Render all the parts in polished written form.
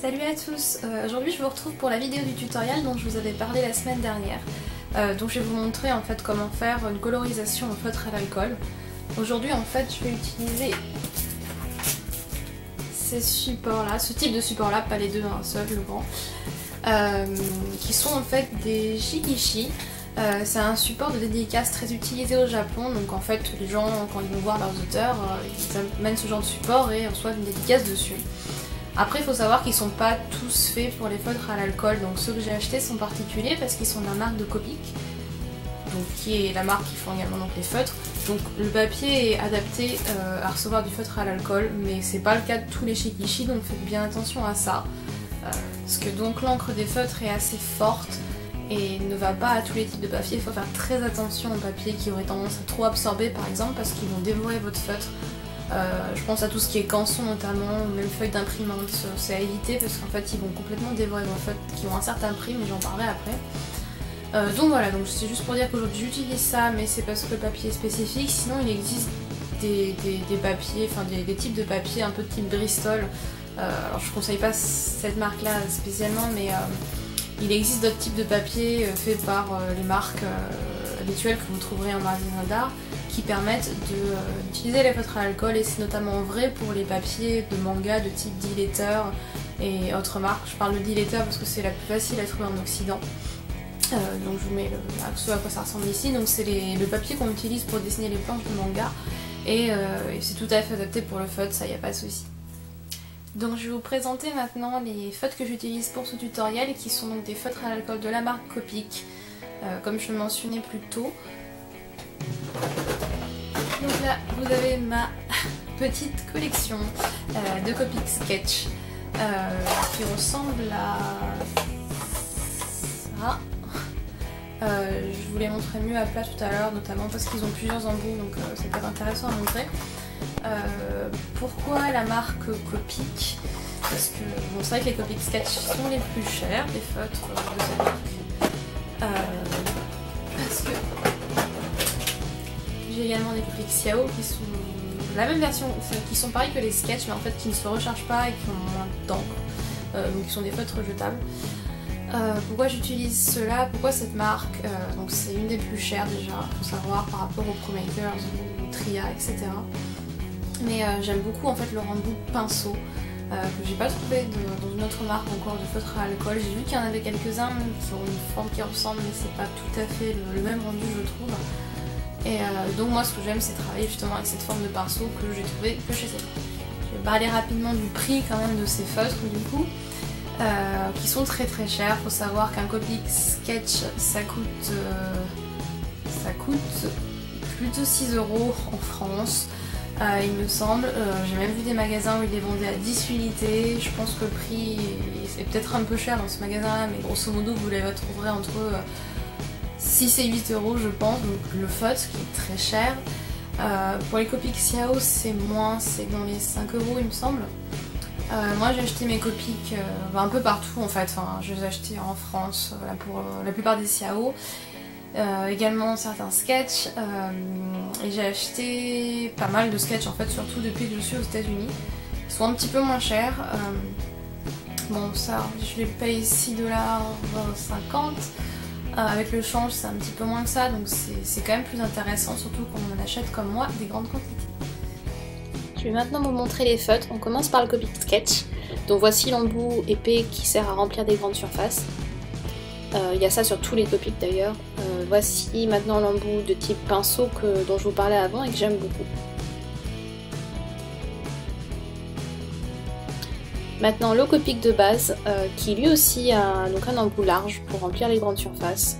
Salut à tous, aujourd'hui je vous retrouve pour la vidéo du tutoriel dont je vous avais parlé la semaine dernière. Donc je vais vous montrer en fait comment faire une colorisation au feutre à l'alcool. Aujourd'hui en fait je vais utiliser ces supports là, ce type de support là, pas les deux, un seul, le grand, qui sont en fait des shikishi. C'est un support de dédicace très utilisé au Japon, donc en fait les gens quand ils vont voir leurs auteurs, ils amènent ce genre de support et reçoivent une dédicace dessus. Après il faut savoir qu'ils sont pas tous faits pour les feutres à l'alcool, donc ceux que j'ai achetés sont particuliers parce qu'ils sont de la marque de Copic, donc qui est la marque qui font également donc les feutres. Donc le papier est adapté à recevoir du feutre à l'alcool, mais c'est pas le cas de tous les shikishi, donc faites bien attention à ça. Parce que donc l'encre des feutres est assez forte et ne va pas à tous les types de papier. Il faut faire très attention aux papiers qui auraient tendance à trop absorber par exemple, parce qu'ils vont dévorer votre feutre. Je pense à tout ce qui est canson notamment, ou même feuilles d'imprimante, c'est à éviter parce qu'en fait ils vont complètement dévorer vos feutres qui ont un certain prix, mais j'en parlerai après. Donc voilà, donc c'est juste pour dire qu'aujourd'hui j'utilise ça, mais c'est parce que le papier est spécifique. Sinon il existe des papiers, enfin des types de papier un peu de type Bristol. Alors je conseille pas cette marque là spécialement, mais il existe d'autres types de papiers faits par les marques habituelles que vous trouverez en magasin d'art qui permettent d'utiliser les feutres à l'alcool, et c'est notamment vrai pour les papiers de manga de type D-Letter et autres marques. Je parle de D-Letter parce que c'est la plus facile à trouver en Occident. Donc je vous mets ce à quoi ça ressemble ici. Donc c'est le papier qu'on utilise pour dessiner les planches de manga et c'est tout à fait adapté pour le feutre, ça y a pas de souci. Donc je vais vous présenter maintenant les feutres que j'utilise pour ce tutoriel, qui sont donc des feutres à l'alcool de la marque Copic, comme je le mentionnais plus tôt. Donc là vous avez ma petite collection de Copic Sketch qui ressemble à ça. Je vous les montrerai mieux à plat tout à l'heure, notamment parce qu'ils ont plusieurs embouts, donc c'était intéressant à montrer. Pourquoi la marque Copic? Parce que bon, c'est vrai que les Copic Sketch sont les plus chers des feutres de cette marque. Parce que j'ai également des Copic Xiao qui sont la même version, qui sont pareils que les Sketch, mais en fait qui ne se rechargent pas et qui ont moins d'encre, donc qui sont des feutres jetables. Pourquoi j'utilise cela? Pourquoi cette marque? Donc c'est une des plus chères déjà, faut savoir, par rapport aux ProMakers ou Tria, etc. Mais j'aime beaucoup en fait leur embout pinceau que j'ai pas trouvé dans une autre marque encore de feutre à alcool. J'ai vu qu'il y en avait quelques-uns qui ont une forme qui ressemble, mais c'est pas tout à fait le même rendu, je trouve. Et donc moi ce que j'aime, c'est travailler justement avec cette forme de pinceau que j'ai trouvé que chez cette marque. Je vais parler rapidement du prix quand même de ces feutres du coup. Qui sont très très chers. Faut savoir qu'un Copic Sketch ça coûte plus de 6 € en France, il me semble. J'ai même vu des magasins où ils les vendaient à 10 unités. Je pense que le prix est peut-être un peu cher dans ce magasin là, mais grosso modo vous les retrouverez entre 6 et 8 € je pense, donc le feutre qui est très cher. Pour les Copic Xiao c'est moins, c'est dans les 5 € il me semble. Moi j'ai acheté mes Copic un peu partout en fait, enfin, je les ai achetés en France pour la plupart des Xiao, également certains sketchs, et j'ai acheté pas mal de sketchs en fait, surtout depuis que je suis aux États-Unis. Ils sont un petit peu moins chers, bon ça je les paye 6,50 $, avec le change c'est un petit peu moins que ça, donc c'est quand même plus intéressant, surtout quand on en achète comme moi des grandes quantités. Je vais maintenant vous montrer les feutres. On commence par le Copic Sketch. Donc voici l'embout épais qui sert à remplir des grandes surfaces. Il y a ça sur tous les Copic d'ailleurs. Voici maintenant l'embout de type pinceau dont je vous parlais avant et que j'aime beaucoup. Maintenant le Copic de base qui lui aussi a donc un embout large pour remplir les grandes surfaces.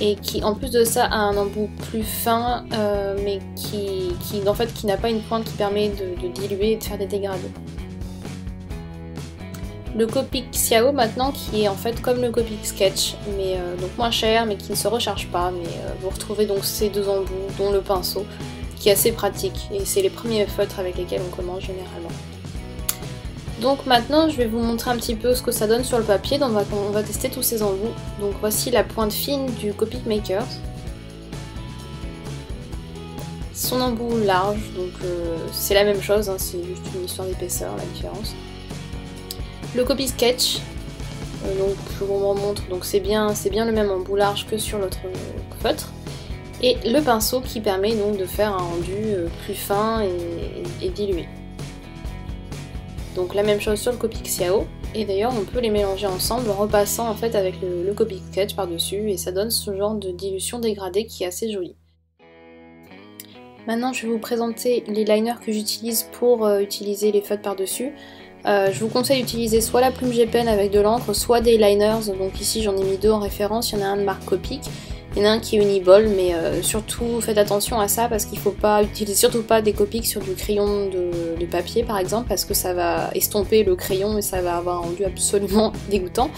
Et qui en plus de ça a un embout plus fin, mais qui n'a pas une pointe qui permet de diluer et de faire des dégradés. Le Copic Xiao maintenant qui est en fait comme le Copic Sketch, mais donc moins cher, mais qui ne se recharge pas. Mais vous retrouvez donc ces deux embouts, dont le pinceau, qui est assez pratique. Et c'est les premiers feutres avec lesquels on commence généralement. Donc maintenant je vais vous montrer un petit peu ce que ça donne sur le papier, donc on va tester tous ces embouts. Donc voici la pointe fine du Copic Makers. Son embout large, donc c'est la même chose, hein, c'est juste une histoire d'épaisseur la différence. le copie sketch, donc je vous remontre, donc c'est bien le même embout large que sur l'autre feutre, et le pinceau qui permet donc de faire un rendu plus fin et dilué. Donc la même chose sur le Copic Xiao, et d'ailleurs on peut les mélanger ensemble en repassant en fait avec le Copic Sketch par dessus, et ça donne ce genre de dilution dégradée qui est assez joli. Maintenant je vais vous présenter les liners que j'utilise pour utiliser les feutres par dessus. Je vous conseille d'utiliser soit la plume G-Pen avec de l'encre, soit des liners, donc ici j'en ai mis deux en référence, il y en a un de marque Copic, il y en a un qui est Uniball, mais surtout faites attention à ça parce qu'il ne faut pas utiliser surtout pas des Copic sur du crayon de papier par exemple, parce que ça va estomper le crayon et ça va avoir un rendu absolument dégoûtant.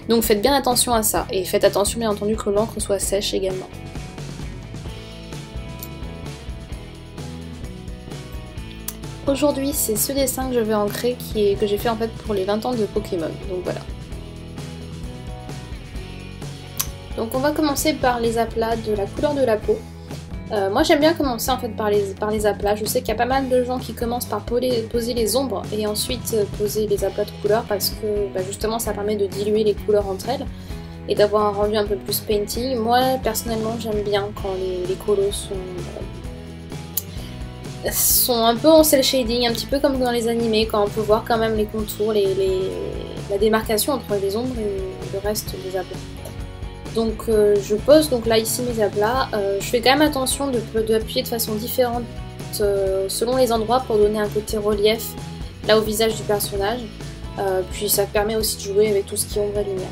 Donc faites bien attention à ça, et faites attention bien entendu que l'encre soit sèche également. Aujourd'hui c'est ce dessin que je vais ancrer que j'ai fait en fait pour les 20 ans de Pokémon, donc voilà. Donc on va commencer par les aplats de la couleur de la peau. Moi j'aime bien commencer en fait par les aplats. Je sais qu'il y a pas mal de gens qui commencent par poser les ombres et ensuite poser les aplats de couleurs parce que justement ça permet de diluer les couleurs entre elles et d'avoir un rendu un peu plus painting. Moi personnellement j'aime bien quand les colos sont un peu en cel shading, un petit peu comme dans les animés, quand on peut voir quand même les contours, la démarcation entre les ombres et le reste des aplats. Donc je pose donc là ici mes aplats, je fais quand même attention d'appuyer de façon différente selon les endroits pour donner un côté relief là au visage du personnage, puis ça permet aussi de jouer avec tout ce qui est ombre et lumière.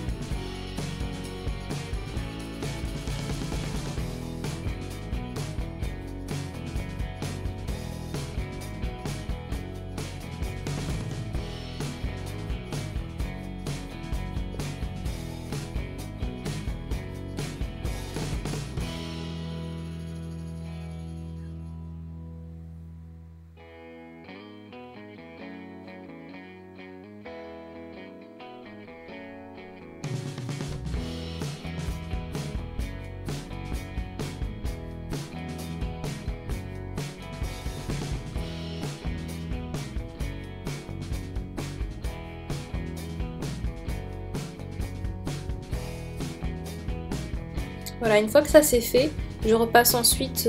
Voilà, une fois que ça c'est fait, je repasse ensuite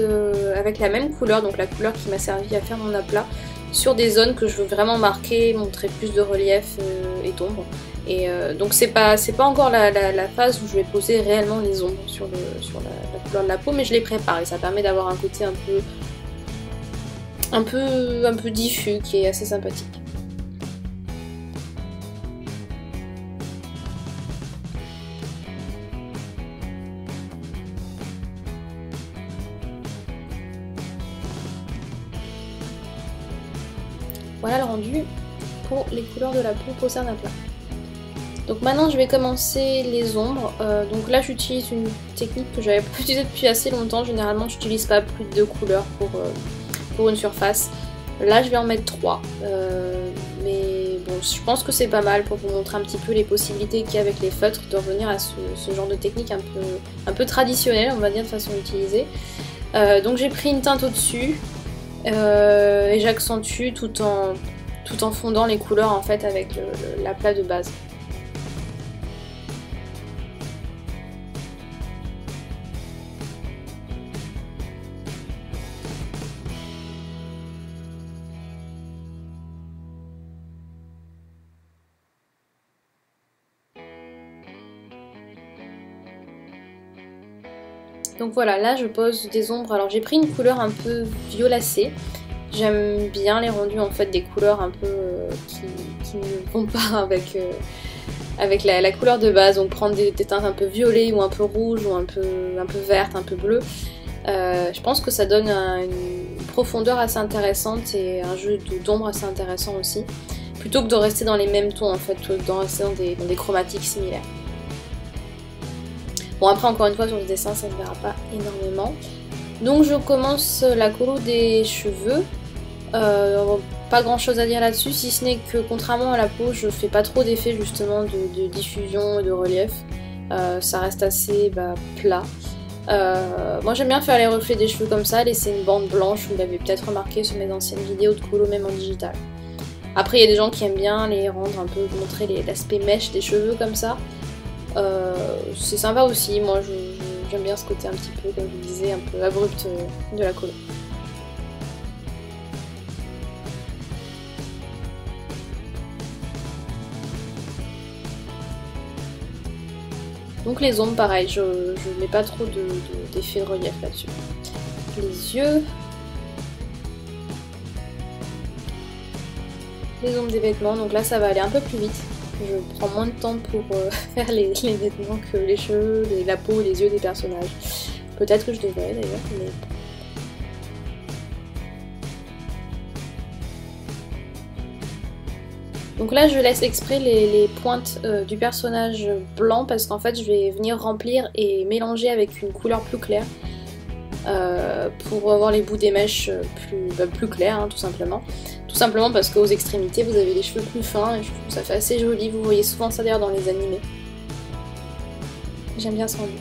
avec la même couleur, donc la couleur qui m'a servi à faire mon aplat, sur des zones que je veux vraiment marquer, montrer plus de relief et d'ombre. Et donc c'est pas encore la phase où je vais poser réellement les ombres sur la couleur de la peau, mais je les prépare et ça permet d'avoir un côté un peu diffus qui est assez sympathique. Voilà le rendu pour les couleurs de la peau posées en aplat. Donc maintenant je vais commencer les ombres. Donc là j'utilise une technique que j'avais pas utilisée depuis assez longtemps. Généralement j'utilise pas plus de 2 couleurs pour une surface. Là je vais en mettre 3. Mais bon, je pense que c'est pas mal pour vous montrer un petit peu les possibilités qu'il y a avec les feutres de revenir à ce genre de technique un peu traditionnelle, on va dire, de façon utilisée. Donc j'ai pris une teinte au-dessus. Et j'accentue tout en fondant les couleurs en fait avec l'aplat de base. Donc voilà, là je pose des ombres. Alors j'ai pris une couleur un peu violacée. J'aime bien les rendus en fait des couleurs un peu qui ne vont pas avec la couleur de base. Donc prendre des teintes un peu violet ou un peu rouge ou un peu verte, un peu bleu. Je pense que ça donne une profondeur assez intéressante et un jeu d'ombre assez intéressant aussi. Plutôt que de rester dans les mêmes tons en fait, de rester dans des chromatiques similaires. Bon après encore une fois sur le dessin ça ne verra pas énormément. Donc je commence la colo des cheveux. Pas grand chose à dire là-dessus si ce n'est que contrairement à la peau je fais pas trop d'effet justement de diffusion et de relief. Ça reste assez plat. Moi j'aime bien faire les reflets des cheveux comme ça, laisser une bande blanche, vous l'avez peut-être remarqué sur mes anciennes vidéos de colo même en digital. Après il y a des gens qui aiment bien les rendre un peu, montrer l'aspect mèche des cheveux comme ça. C'est sympa aussi, moi j'aime bien ce côté un petit peu, comme je vous disais, un peu abrupt de la colo. Donc les ombres, pareil, je mets pas trop d'effet de relief là-dessus. Les yeux. Les ombres des vêtements, donc là ça va aller un peu plus vite. Je prends moins de temps pour faire les vêtements que les cheveux, la peau et les yeux des personnages. Peut-être que je devrais d'ailleurs, mais... Donc là je laisse exprès les pointes du personnage blanc parce qu'en fait je vais venir remplir et mélanger avec une couleur plus claire pour avoir les bouts des mèches plus clairs, hein, tout simplement. Tout simplement parce qu'aux extrémités vous avez les cheveux plus fins et je trouve que ça fait assez joli, vous voyez souvent ça d'ailleurs dans les animés. J'aime bien ce rendu.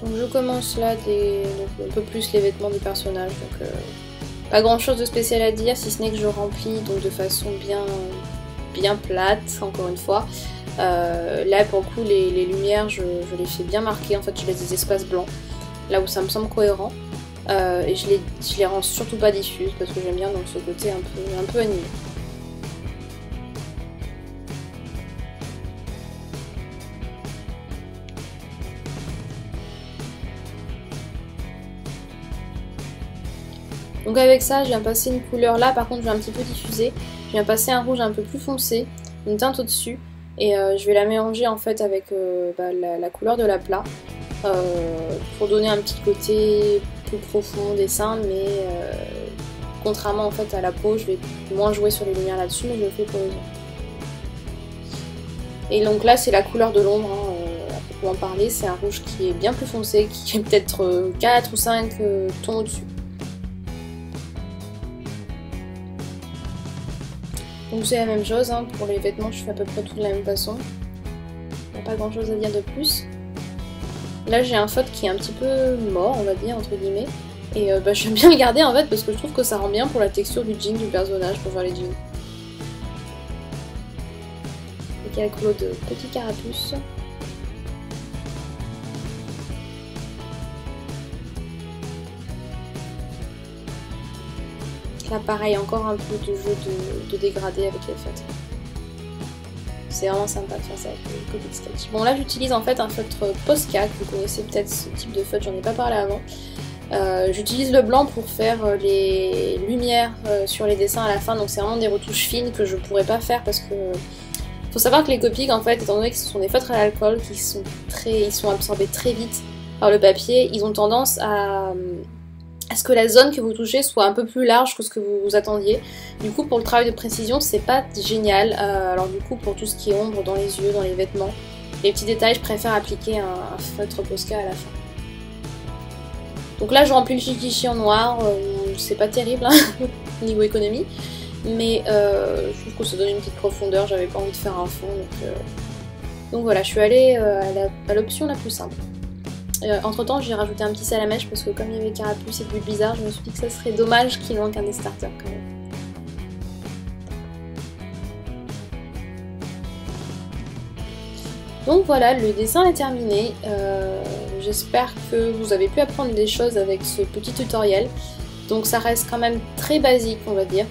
Donc je commence là un peu plus les vêtements des personnages, donc pas grand chose de spécial à dire si ce n'est que je remplis donc de façon bien plate, encore une fois. Là pour le coup les lumières je les fais bien marquer, en fait je laisse des espaces blancs là où ça me semble cohérent et je les rends surtout pas diffuses parce que j'aime bien donc ce côté un peu animé. Donc avec ça, je viens passer une couleur là, par contre je vais un petit peu diffuser. Je viens passer un rouge un peu plus foncé, une teinte au-dessus, et je vais la mélanger en fait avec la couleur de l'aplat pour donner un petit côté plus profond au dessin, mais contrairement en fait à la peau, je vais moins jouer sur les lumières là-dessus, mais je le fais pour les yeux. Et donc là c'est la couleur de l'ombre, hein, à proprement parler, c'est un rouge qui est bien plus foncé, qui est peut-être 4 ou 5 tons au-dessus. Donc c'est la même chose, hein, pour les vêtements je fais à peu près tout de la même façon. Il n'y a pas grand chose à dire de plus. Là j'ai un feutre qui est un petit peu mort, on va dire, entre guillemets. Et j'aime bien le garder en fait parce que je trouve que ça rend bien pour la texture du jean du personnage, pour faire les jeans. Et calcolo de petit carapuce. Là pareil, encore un peu de jeu de dégradé avec les feutres. C'est vraiment sympa de faire ça avec les copies sketch. Bon là j'utilise en fait un feutre Posca, que vous connaissez peut-être ce type de feutre, j'en ai pas parlé avant. J'utilise le blanc pour faire les lumières sur les dessins à la fin, donc c'est vraiment des retouches fines que je pourrais pas faire parce que... Faut savoir que les Copics en fait, étant donné que ce sont des feutres à l'alcool qui sont ils sont absorbés très vite par le papier, ils ont tendance à ce que la zone que vous touchez soit un peu plus large que ce que vous attendiez. Du coup pour le travail de précision c'est pas génial, alors du coup pour tout ce qui est ombre dans les yeux, dans les vêtements, les petits détails je préfère appliquer un feutre Posca à la fin. Donc là je remplis le shikishi en noir, c'est pas terrible hein, niveau économie, mais je trouve que ça donne une petite profondeur, j'avais pas envie de faire un fond, donc voilà, je suis allée à l'option la plus simple. Entre temps j'ai rajouté un petit salamèche parce que comme il y avait carapuce et plus bizarre, je me suis dit que ça serait dommage qu'il manque un des starters quand même. Donc voilà, le dessin est terminé. J'espère que vous avez pu apprendre des choses avec ce petit tutoriel. Donc ça reste quand même très basique on va dire.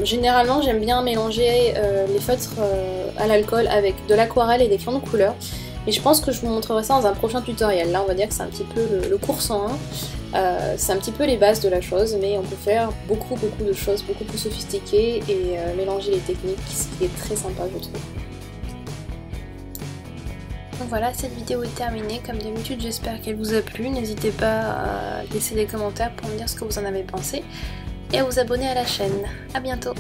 Généralement j'aime bien mélanger les feutres à l'alcool avec de l'aquarelle et des crayons de couleur. Et je pense que je vous montrerai ça dans un prochain tutoriel. Là on va dire que c'est un petit peu le cours 101. C'est un petit peu les bases de la chose, mais on peut faire beaucoup de choses beaucoup plus sophistiquées et mélanger les techniques, ce qui est très sympa je trouve. Donc voilà, cette vidéo est terminée. Comme d'habitude, j'espère qu'elle vous a plu. N'hésitez pas à laisser des commentaires pour me dire ce que vous en avez pensé. et à vous abonner à la chaîne. À bientôt.